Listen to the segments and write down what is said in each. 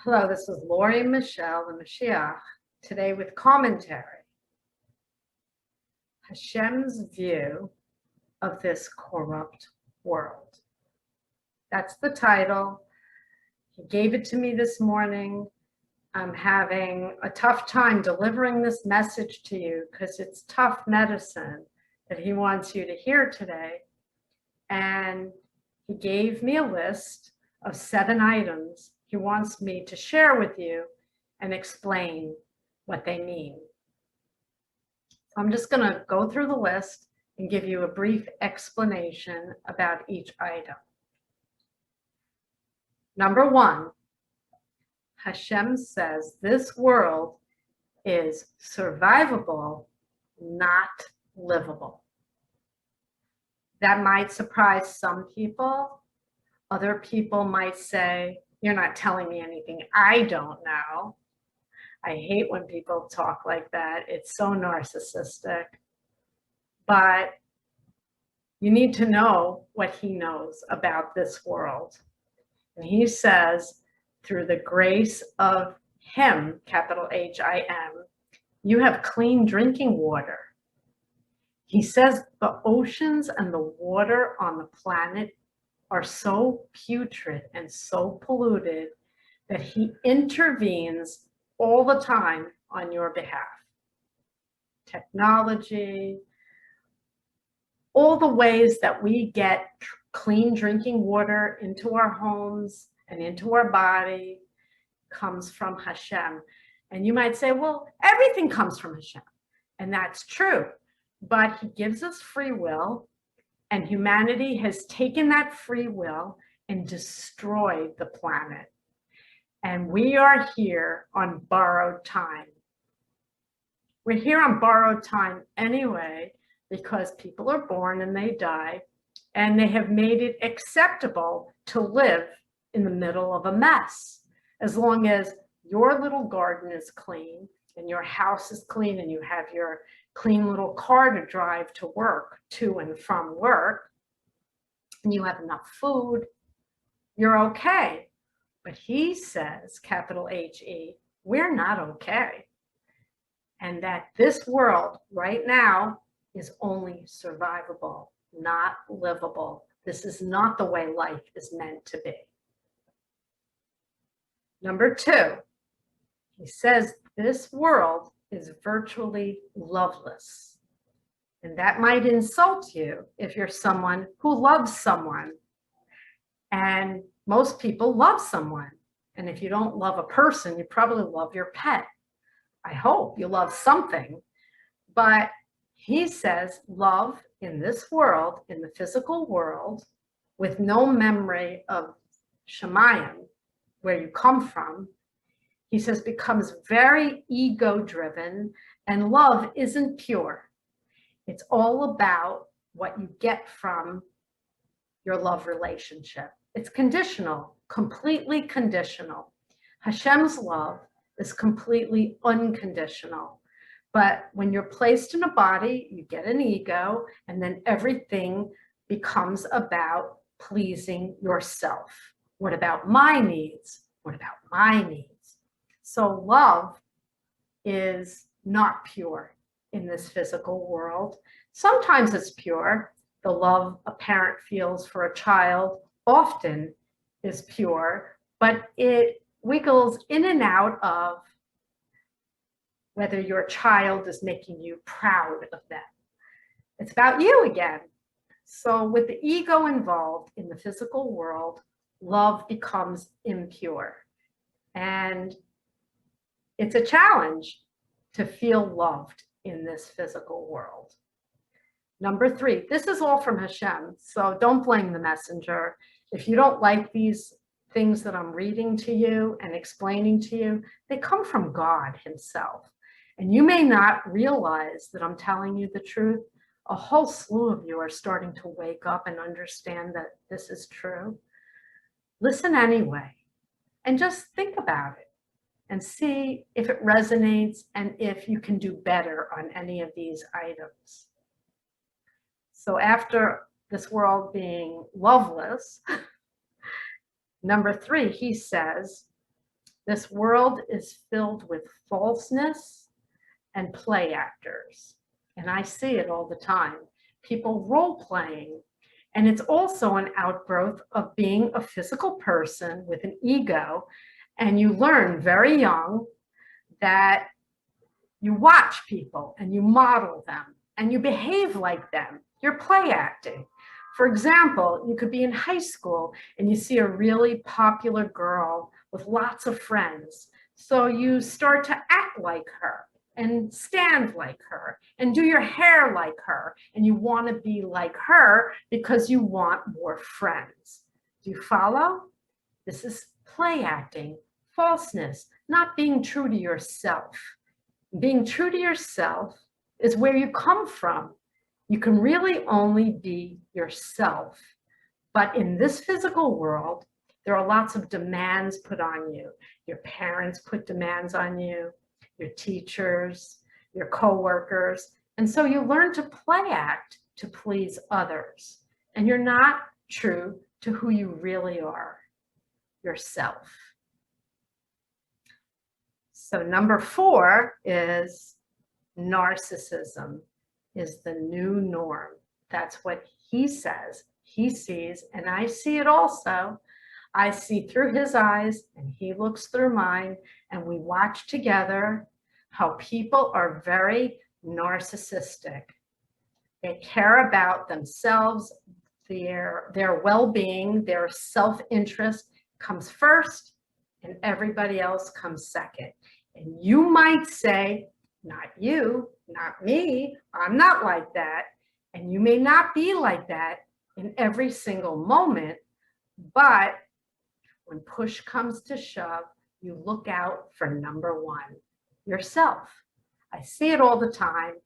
Hello, this is Lori Michelle, the Moshiach, today with commentary. Hashem's view of this corrupt world. That's the title. He gave it to me this morning. I'm having a tough time delivering this message to you because it's tough medicine that he wants you to hear today. And he gave me a list of 7 items he wants me to share with you and explain what they mean. I'm just going to go through the list and give you a brief explanation about each item. Number 1, Hashem says this world is survivable, not livable. That might surprise some people. Other people might say, you're not telling me anything I don't know. I hate when people talk like that. It's so narcissistic. But you need to know what he knows about this world. And he says, through the grace of him, capital H-I-M, you have clean drinking water. He says the oceans and the water on the planet are so putrid and so polluted that he intervenes all the time on your behalf. Technology, all the ways that we get clean drinking water into our homes and into our body comes from Hashem. And you might say, well, everything comes from Hashem. And that's true. But he gives us free will. And humanity has taken that free will and destroyed the planet. And we are here on borrowed time. We're here on borrowed time anyway, because people are born and they die, and they have made it acceptable to live in the middle of a mess. As long as your little garden is clean and your house is clean and you have your clean little car to drive to work, to and from work, and you have enough food, you're okay. But he says, capital H-E, we're not okay. And that this world right now is only survivable, not livable. This is not the way life is meant to be. Number 2, he says this world is virtually loveless. And that might insult you if you're someone who loves someone. And most people love someone. And if you don't love a person, you probably love your pet. I hope you love something. But he says love in this world, in the physical world, with no memory of Shemayim, where you come from, he says becomes very ego-driven, and love isn't pure. It's all about what you get from your love relationship. It's conditional, completely conditional. Hashem's love is completely unconditional. But when you're placed in a body, you get an ego, and then everything becomes about pleasing yourself. What about my needs? What about my needs? So love is not pure in this physical world. Sometimes it's pure. The love a parent feels for a child often is pure, but it wiggles in and out of whether your child is making you proud of them. It's about you again. So with the ego involved in the physical world, love becomes impure. And it's a challenge to feel loved in this physical world. Number 3, this is all from Hashem, so don't blame the messenger. If you don't like these things that I'm reading to you and explaining to you, they come from God himself. And you may not realize that I'm telling you the truth. A whole slew of you are starting to wake up and understand that this is true. Listen anyway, and just think about it and see if it resonates and if you can do better on any of these items. So after this world being loveless, number 3, he says, This world is filled with falseness and play actors. And I see it all the time. People role playing. And it's also an outgrowth of being a physical person with an ego. And you learn very young that you watch people and you model them and you behave like them. You're play acting. For example, you could be in high school and you see a really popular girl with lots of friends. So you start to act like her and stand like her and do your hair like her. And you want to be like her because you want more friends. Do you follow? This is play acting, falseness, not being true to yourself. Being true to yourself is where you come from. You can really only be yourself. But in this physical world, there are lots of demands put on you. Your parents put demands on you, your teachers, your coworkers. And so you learn to play act to please others. And you're not true to who you really are, yourself. So number 4 is narcissism is the new norm. That's what he says, he sees, and I see it also. I see through his eyes and he looks through mine, and we watch together how people are very narcissistic. They care about themselves, their well-being, their self-interest comes first, and everybody else comes second. And you might say, not you, not me, I'm not like that. And you may not be like that in every single moment, but when push comes to shove, you look out for number 1, yourself. I see it all the time,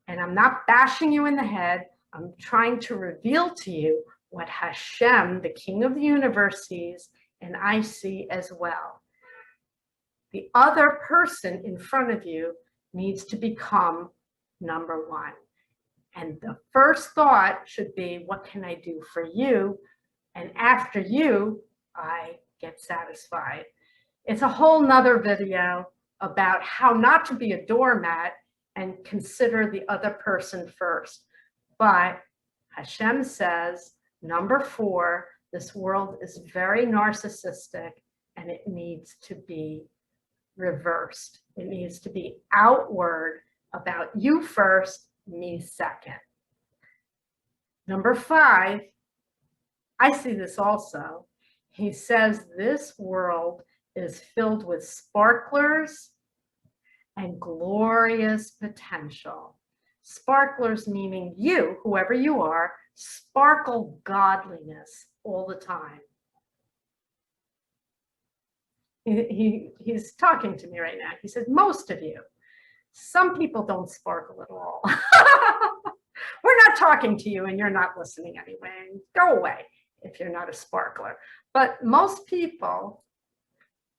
and I'm not bashing you in the head. I'm trying to reveal to you what Hashem, the King of the universe, sees, and I see as well. The other person in front of you needs to become number 1. And the first thought should be, what can I do for you? And after you, I get satisfied. It's a whole nother video about how not to be a doormat and consider the other person first. But Hashem says, number 4, this world is very narcissistic and it needs to be reversed. It needs to be outward, about you first, me second. Number 5, I see this also. He says this world is filled with sparklers and glorious potential. Sparklers meaning you, whoever you are, sparkle godliness all the time. He's talking to me right now. He says, most of you. Some people don't sparkle at all. We're not talking to you and you're not listening anyway. Go away if you're not a sparkler. But most people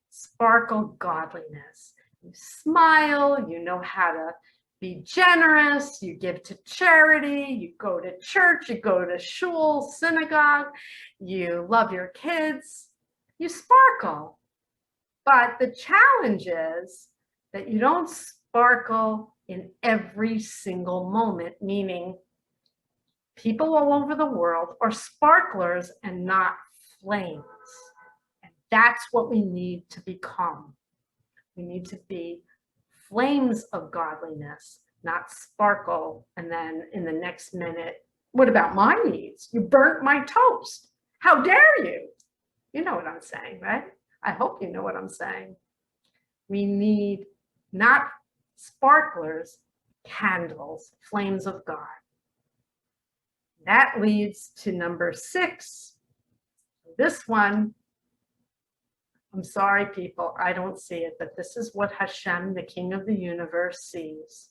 sparkle godliness. You smile, you know how to be generous, you give to charity, you go to church, you go to shul, synagogue, you love your kids, you sparkle. But the challenge is that you don't sparkle in every single moment, meaning people all over the world are sparklers and not flames. And that's what we need to become. We need to be flames of godliness, not sparkle. And then in the next minute, what about my needs? You burnt my toast. How dare you? You know what I'm saying, right? I hope you know what I'm saying. We need not sparklers, candles, flames of God. That leads to number 6. This one, I'm sorry, people, I don't see it, but this is what Hashem, the King of the universe, sees.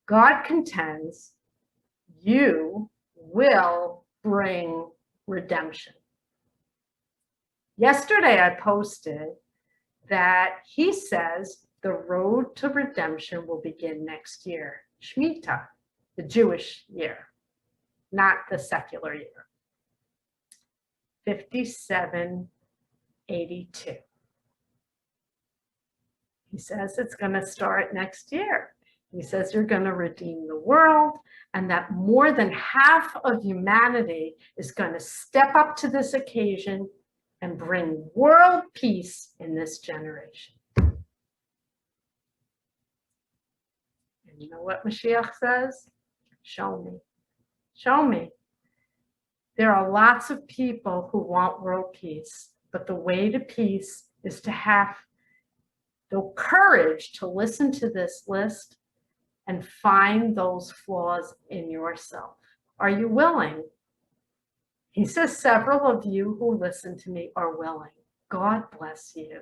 God contends you will bring redemption. Yesterday, I posted that he says the road to redemption will begin next year, Shemitah, the Jewish year, not the secular year. 5782. He says it's going to start next year. He says you're going to redeem the world, and that more than half of humanity is going to step up to this occasion and bring world peace in this generation. And you know what Mashiach says? Show me. Show me. There are lots of people who want world peace, but the way to peace is to have the courage to listen to this list and find those flaws in yourself. Are you willing? He says several of you who listen to me are willing. God bless you.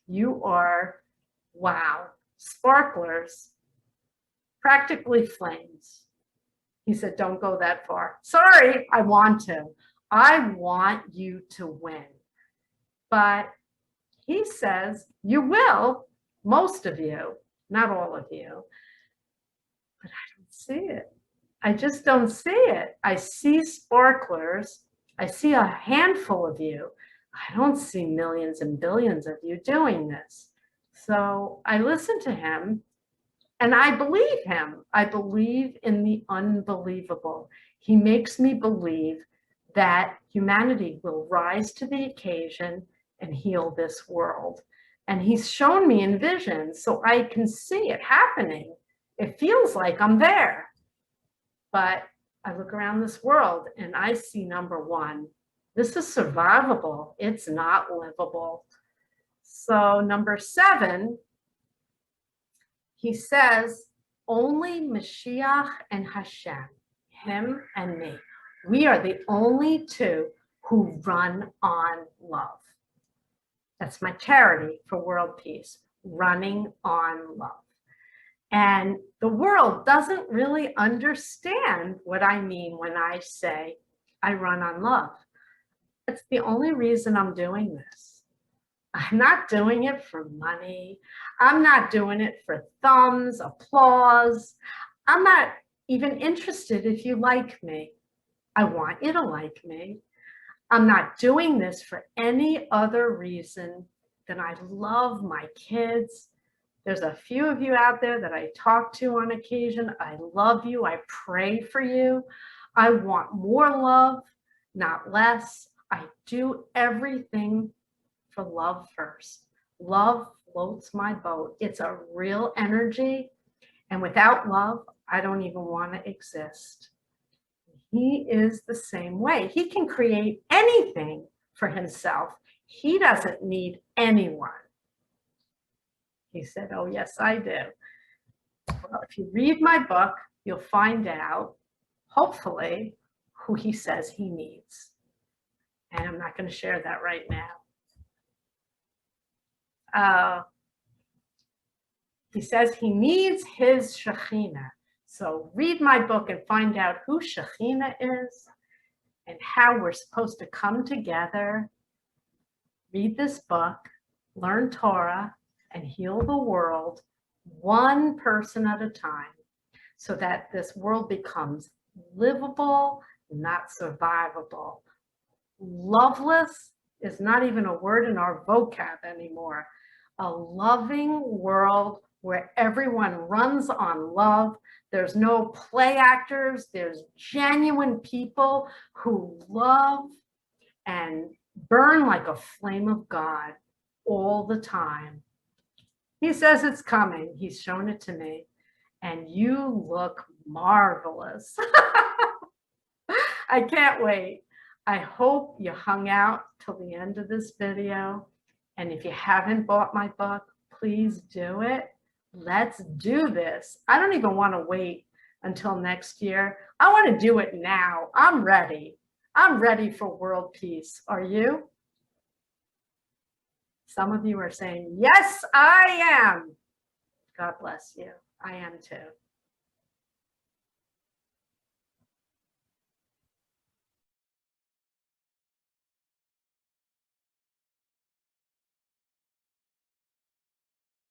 You are, wow, sparklers, practically flames. He said, don't go that far. Sorry, I want to. I want you to win. But he says, you will, most of you, not all of you. But I don't see it. I just don't see it. I see sparklers. I see a handful of you. I don't see millions and billions of you doing this. So I listen to him and I believe him. I believe in the unbelievable. He makes me believe that humanity will rise to the occasion and heal this world. And he's shown me in visions so I can see it happening. It feels like I'm there, but I look around this world and I see number one, this is survivable. It's not livable. So number 7, he says, only Mashiach and Hashem, him and me. We are the only two who run on love. That's my charity for world peace, running on love. And the world doesn't really understand what I mean when I say I run on love. It's the only reason I'm doing this. I'm not doing it for money. I'm not doing it for thumbs, applause. I'm not even interested if you like me. I want you to like me. I'm not doing this for any other reason than I love my kids. There's a few of you out there that I talk to on occasion. I love you. I pray for you. I want more love, not less. I do everything for love first. Love floats my boat. It's a real energy. And without love, I don't even want to exist. He is the same way. He can create anything for himself. He doesn't need anyone. He said, oh, yes, I do. Well, if you read my book, you'll find out, hopefully, who he says he needs. And I'm not going to share that right now. He says he needs his Shekhinah. So read my book and find out who Shekhinah is and how we're supposed to come together, read this book, learn Torah, and heal the world one person at a time so that this world becomes livable, not survivable. Loveless is not even a word in our vocab anymore. A loving world where everyone runs on love. There's no play actors. There's genuine people who love and burn like a flame of God all the time. He says it's coming. He's shown it to me. And you look marvelous. I can't wait. I hope you hung out till the end of this video. And if you haven't bought my book, please do it. Let's do this. I don't even want to wait until next year. I want to do it now. I'm ready. I'm ready for world peace. Are you? Some of you are saying, yes, I am. God bless you. I am too.